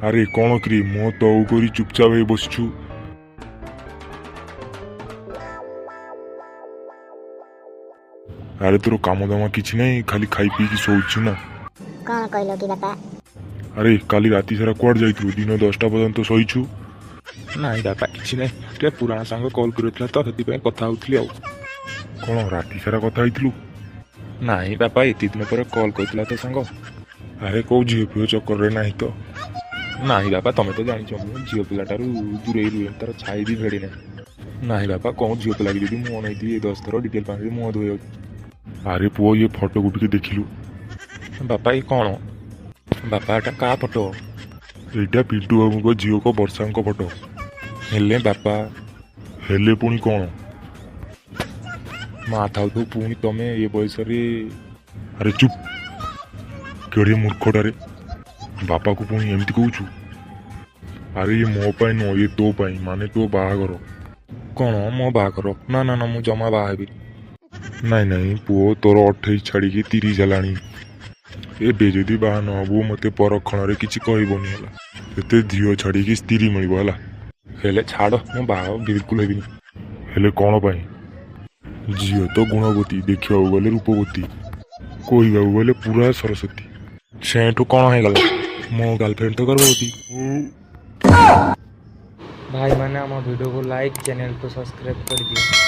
ଆରେ କ'ଣ କିରେ ମୋ ତଉ କରି ଚୁପଚାପ ହେଇ ବସିଛୁ। ଆରେ ତୋର କାମ ଦାମ କିଛି ନାହିଁ, ଖାଲି ଖାଇ ପିଇକି ଶୋଉଛୁ ନା। କ'ଣ କହିଲ କି ବାପା? ଆରେ କାଲି ରାତି ସାରା କୁଆଡ଼େ ଯାଇଥିଲୁ? ଦିନ 10ଟା ପର୍ଯ୍ୟନ୍ତ ଶୋଇଛୁ। ନାଇଁ ବାପା କିଛି ନାହିଁ, ଟିକେ ପୁରାଣା ସାଙ୍ଗ କଲ୍ କରିଥିଲା ତ ସେଥିପାଇଁ କଥା ହେଉଥିଲି ଆଉ। କ'ଣ ରାତି ସାରା କଥା ହେଇଥିଲୁ? ନାଇଁ ବାପା ଏତେ ଦିନ ପରେ କଲ୍ କରିଥିଲା ତ ସାଙ୍ଗ। ଆରେ କୋଉ ଝିଅ ପିଅ ଚକ୍କରରେ ନାହିଁ ତ? ନାଇଁ ବାପା ତମେ ତ ଜାଣିଛ ମୁଁ ଝିଅ ପିଲାଟାରୁ ଦୂରେଇ ରୁହେ, ତାର ଛାଇ ବି ଭେଡ଼ି ନାହିଁ। ନାଇଁ ବାପା କ'ଣ ଝିଅ ପିଲା ଯଦି ମୁଁ ଅନେଇଥିଲି 10 ଥର ଡିଟେଲ ପାଣିରେ ମୁହଁ ଧୋଇଯାଉଛି। ଆରେ ପୁଅ ଇଏ ଫଟୋକୁ ଟିକେ ଦେଖିଲୁ। ବାପା ଏ କ'ଣ? ବାପା ଏଟା କାହା ଫଟୋ? ଏଇଟା ପିଣ୍ଟୁ ବାବୁଙ୍କ ଝିଅଙ୍କ ବର୍ଷାଙ୍କ ଫଟୋ। ହେଲେ ବାପା ହେଲେ ପୁଣି କ'ଣ? ମା ଥାଉ ଥାଉ ପୁଣି ତମେ ଏ ବୟସରେ। ଆରେ ଚୁପ୍, କେଡ଼େ ମୂର୍ଖଟାରେ, ବାପାକୁ ପୁଣି ଏମିତି କହୁଛୁ? ଆରେ ଇଏ ମୋ ପାଇଁ ନୁହଁ, ଇଏ ତୋ ପାଇଁ, ମାନେ ତୋ ବାହାଘର। କ'ଣ ମୋ ବାହାଘର? ନା ନା ନା ମୁଁ ଜମା ବାହା ହେବି। ନାଇଁ ନାଇଁ ପୁଅ, ତୋର 28 ଛାଡ଼ିକି 30 ହେଲାଣି। ଏବେ ଯଦି ବାହା ନ ହବୁ ମୋତେ ପରକ୍ଷଣରେ କିଛି କହିବନି ହେଲା। ଏତେ ଝିଅ ଛାଡ଼ିକି ସ୍ତ୍ରୀ ମିଳିବ ହେଲା। ହେଲେ ଛାଡ଼, ମୁଁ ବାହା ବିଲକୁଲ ହେବିନି। ହେଲେ କ'ଣ ପାଇଁ? ଝିଅ ତ ଗୁଣବତୀ, ଦେଖିବାକୁ ଗଲେ ରୂପବତୀ, କହିବାକୁ ଗଲେ ପୁରା ସରସ୍ୱତୀ। ସେଠୁ କ'ଣ ହେଇଗଲା? ମୋ ଗାର୍ଲଫ୍ରେଣ୍ଡ ତ ଗର୍ଭବତୀ। भाई मैंने आम वीडियो को लाइक चैनल को सब्सक्राइब कर दिए।